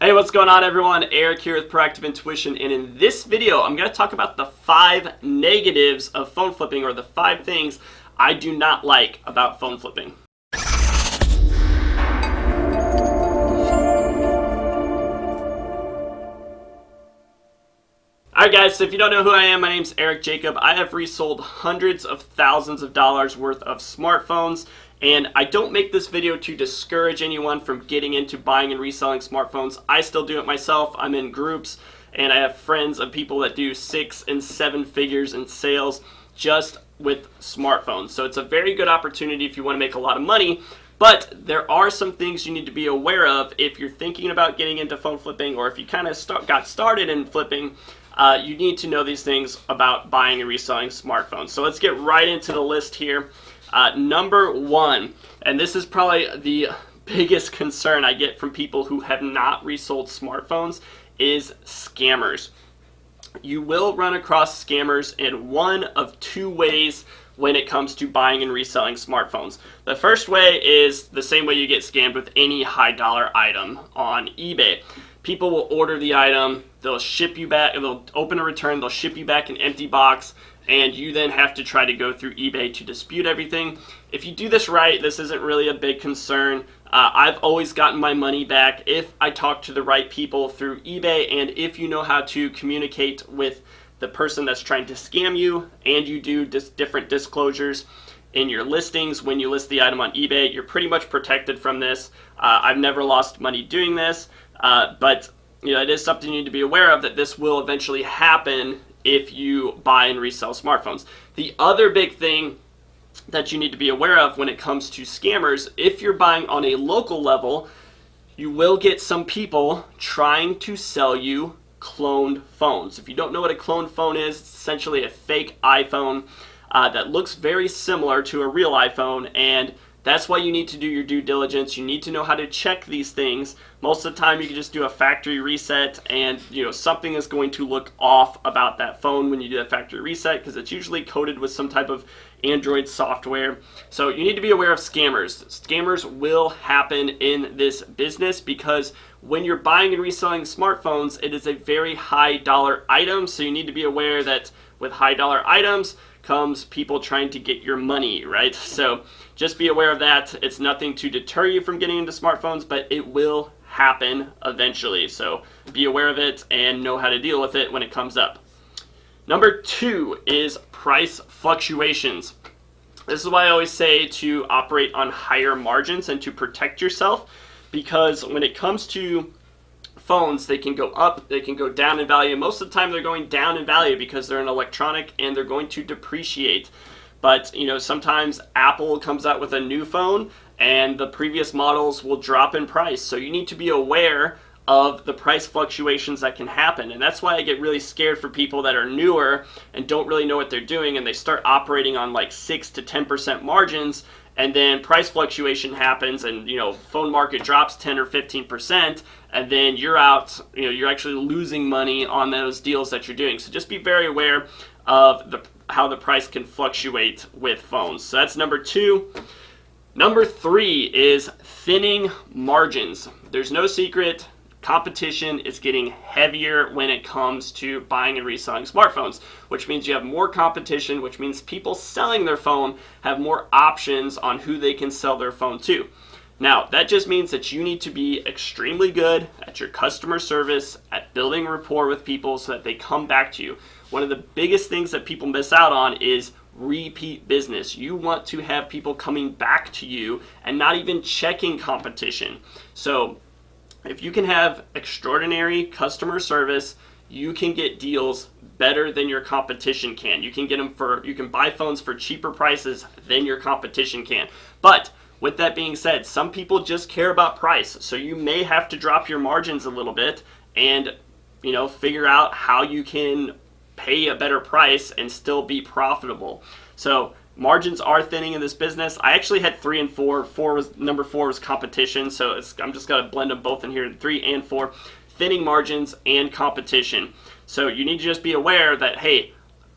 Hey, what's going on everyone? Eric here with Proactive Intuition, and in this video I'm going to talk about the 5 negatives of phone flipping, or the 5 things I do not like about phone flipping. Alright guys, so if you don't know who I am, my name's Eric Jacob. I have resold hundreds of thousands of dollars worth of smartphones, and I don't make this video to discourage anyone from getting into buying and reselling smartphones. I still do it myself. I'm in groups, and I have friends of people that do 6 and 7 figures in sales just with smartphones. So it's a very good opportunity if you want to make a lot of money. But there are some things you need to be aware of if you're thinking about getting into phone flipping, or if you kind of got started in flipping. You need to know these things about buying and reselling smartphones. So let's get right into the list here. Number 1, and this is probably the biggest concern I get from people who have not resold smartphones, is scammers. You will run across scammers in one of 2 ways when it comes to buying and reselling smartphones. The first way is the same way you get scammed with any high dollar item on eBay. People will order the item, they'll ship you back, they'll open a return, they'll ship you back an empty box, and you then have to try to go through eBay to dispute everything. If you do this right, this isn't really a big concern. I've always gotten my money back if I talk to the right people through eBay, and if you know how to communicate with the person that's trying to scam you, and you do different disclosures in your listings when you list the item on eBay, you're pretty much protected from this. I've never lost money doing this, but it is something you need to be aware of, that this will eventually happen if you buy and resell smartphones. The other big thing that you need to be aware of when it comes to scammers, if you're buying on a local level, you will get some people trying to sell you cloned phones. If you don't know what a cloned phone is, it's essentially a fake iPhone that looks very similar to a real iPhone, and that's why you need to do your due diligence. You need to know how to check these things. Most of the time you can just do a factory reset, and something is going to look off about that phone when you do a factory reset, because it's usually coded with some type of Android software. So you need to be aware of scammers. Scammers will happen in this business because when you're buying and reselling smartphones, it is a very high dollar item. So you need to be aware that with high dollar items comes people trying to get your money, right? So just be aware of that. It's nothing to deter you from getting into smartphones, but it will happen eventually. So be aware of it and know how to deal with it when it comes up. Number 2 is price fluctuations. This is why I always say to operate on higher margins and to protect yourself, because when it comes to phones, they can go up, they can go down in value. Most of the time they're going down in value because they're an electronic and they're going to depreciate. But sometimes Apple comes out with a new phone and the previous models will drop in price. So you need to be aware of the price fluctuations that can happen. And that's why I get really scared for people that are newer and don't really know what they're doing, and they start operating on like 6 to 10% margins, and then price fluctuation happens, and phone market drops 10 or 15%, and then you're out, you're actually losing money on those deals that you're doing. So just be very aware of how the price can fluctuate with phones. So that's number 2. Number 3 is thinning margins. There's no secret, competition is getting heavier when it comes to buying and reselling smartphones, which means you have more competition, which means people selling their phone have more options on who they can sell their phone to. Now, that just means that you need to be extremely good at your customer service, at building rapport with people so that they come back to you. One of the biggest things that people miss out on is repeat business. You want to have people coming back to you and not even checking competition. So if you can have extraordinary customer service, you can get deals better than your competition can. You can buy phones for cheaper prices than your competition can. But with that being said, some people just care about price. So you may have to drop your margins a little bit and figure out how you can pay a better price and still be profitable. So margins are thinning in this business. I actually had 3 and 4. Number 4 was competition, so I'm just going to blend them both in here, 3 and 4. Thinning margins and competition. So you need to just be aware that, hey,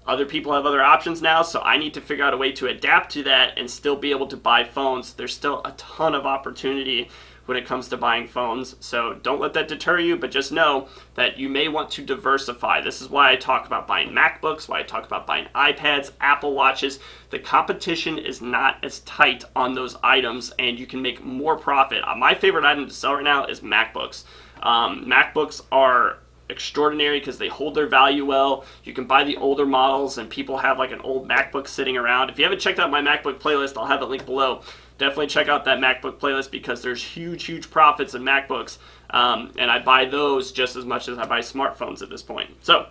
other people have other options now, so I need to figure out a way to adapt to that and still be able to buy phones. There's still a ton of opportunity when it comes to buying phones. So don't let that deter you, but just know that you may want to diversify. This is why I talk about buying MacBooks, why I talk about buying iPads, Apple Watches. The competition is not as tight on those items, and you can make more profit. My favorite item to sell right now is MacBooks. MacBooks are extraordinary because they hold their value well. You can buy the older models, and people have like an old MacBook sitting around. If you haven't checked out my MacBook playlist, I'll have it linked below. Definitely check out that MacBook playlist because there's huge profits in MacBooks, and I buy those just as much as I buy smartphones at this point. So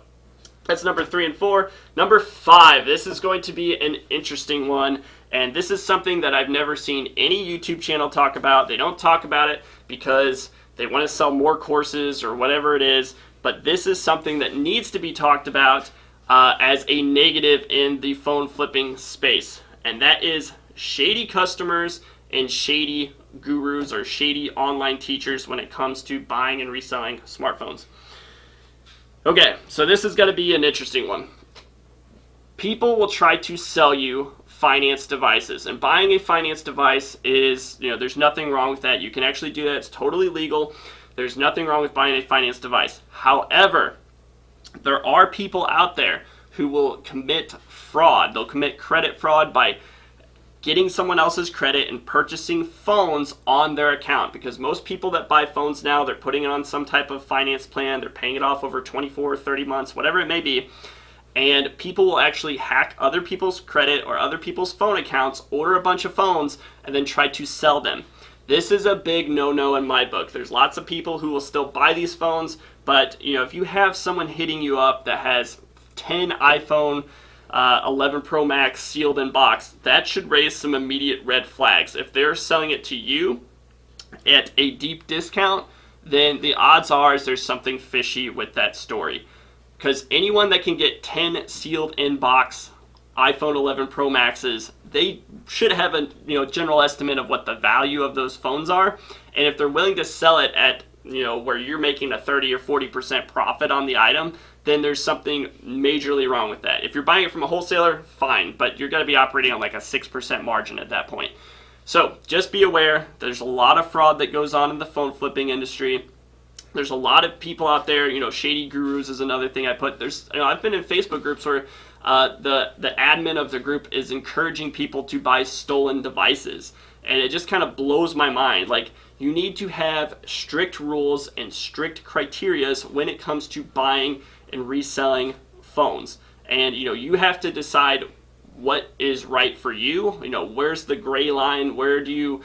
that's number 3 and 4. Number 5, this is going to be an interesting one, and this is something that I've never seen any YouTube channel talk about. They don't talk about it because they want to sell more courses or whatever it is, but this is something that needs to be talked about as a negative in the phone flipping space, and that is shady customers and shady gurus or shady online teachers when it comes to buying and reselling smartphones. Okay, so this is going to be an interesting one. People will try to sell you finance devices, and buying a finance device is, there's nothing wrong with that. You can actually do that. It's totally legal. There's nothing wrong with buying a finance device. However, there are people out there who will commit fraud. They'll commit credit fraud by getting someone else's credit and purchasing phones on their account, because most people that buy phones now, they're putting it on some type of finance plan. They're paying it off over 24 or 30 months, whatever it may be. And people will actually hack other people's credit or other people's phone accounts, order a bunch of phones, and then try to sell them. This is a big no-no in my book. There's lots of people who will still buy these phones, but if you have someone hitting you up that has 10 iPhone 11 Pro Max sealed in box, that should raise some immediate red flags. If they're selling it to you at a deep discount, then the odds are is there's something fishy with that story. Because anyone that can get 10 sealed in box iPhone 11 Pro Maxes, they should have a general estimate of what the value of those phones are, and if they're willing to sell it at where you're making a 30 or 40% profit on the item, then there's something majorly wrong with that. If you're buying it from a wholesaler, fine, but you're going to be operating on like a 6% margin at that point. So just be aware, there's a lot of fraud that goes on in the phone flipping industry. There's a lot of people out there, shady gurus is another thing I put. I've been in Facebook groups where the admin of the group is encouraging people to buy stolen devices, and it just kind of blows my mind. Like, you need to have strict rules and strict criterias when it comes to buying and reselling phones, and you have to decide what is right for you. Where's the gray line? Where do you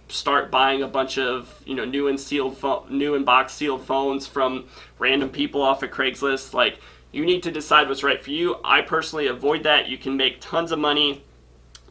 start buying a bunch of new and box sealed phones from random people off of Craigslist? Like, you need to decide what's right for you. I personally avoid that. You can make tons of money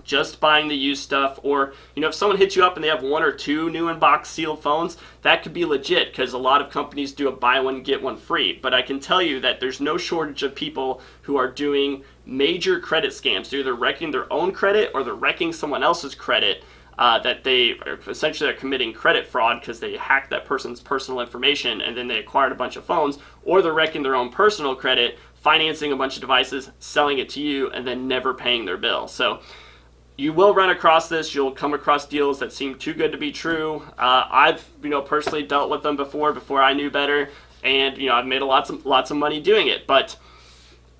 just buying the used stuff, or if someone hits you up and they have 1 or 2 new in box sealed phones, that could be legit because a lot of companies do a buy one get one free. But I can tell you that there's no shortage of people who are doing major credit scams. They're either wrecking their own credit or they're wrecking someone else's credit, that they are essentially committing credit fraud because they hacked that person's personal information and then they acquired a bunch of phones, or they're wrecking their own personal credit, financing a bunch of devices, selling it to you, and then never paying their bill. So you will run across this. You'll come across deals that seem too good to be true. I've personally dealt with them before I knew better, and I've made lots of money doing it, but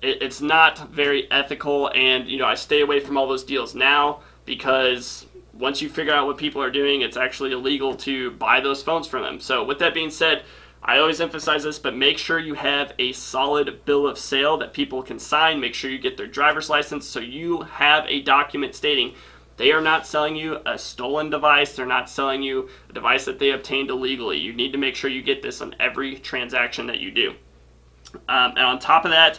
it's not very ethical, and I stay away from all those deals now because once you figure out what people are doing, it's actually illegal to buy those phones from them. So with that being said, I always emphasize this, but make sure you have a solid bill of sale that people can sign. Make sure you get their driver's license so you have a document stating they are not selling you a stolen device. They're not selling you a device that they obtained illegally. You need to make sure you get this on every transaction that you do. And on top of that,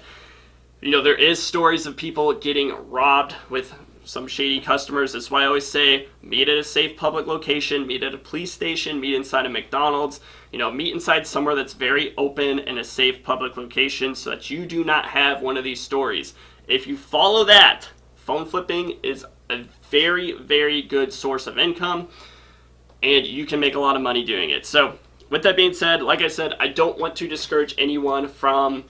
there is stories of people getting robbed with some shady customers. That's why I always say meet at a safe public location, meet at a police station, meet inside a McDonald's, meet inside somewhere that's very open and a safe public location so that you do not have one of these stories. If you follow that, phone flipping is a very, very good source of income and you can make a lot of money doing it. So with that being said, like I said, I don't want to discourage anyone from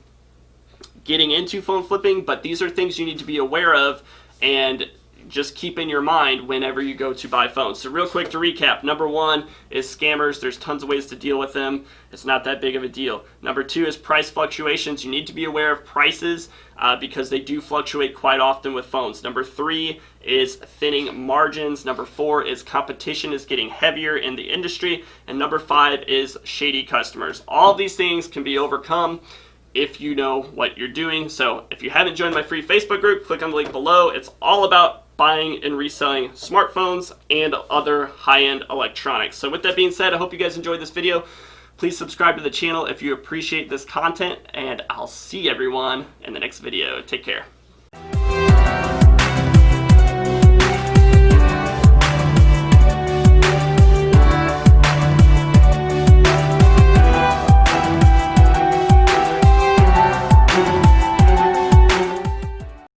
getting into phone flipping, but these are things you need to be aware of, and just keep in your mind whenever you go to buy phones. So real quick to recap, number one is scammers. There's tons of ways to deal with them. It's not that big of a deal. Number two is price fluctuations. You need to be aware of prices because they do fluctuate quite often with phones. Number three is thinning margins. Number four is competition is getting heavier in the industry. And number five is shady customers. All these things can be overcome if you know what you're doing. So if you haven't joined my free Facebook group, click on the link below. It's all about buying and reselling smartphones and other high-end electronics. So with that being said, I hope you guys enjoyed this video. Please subscribe to the channel if you appreciate this content, and I'll see everyone in the next video. Take care.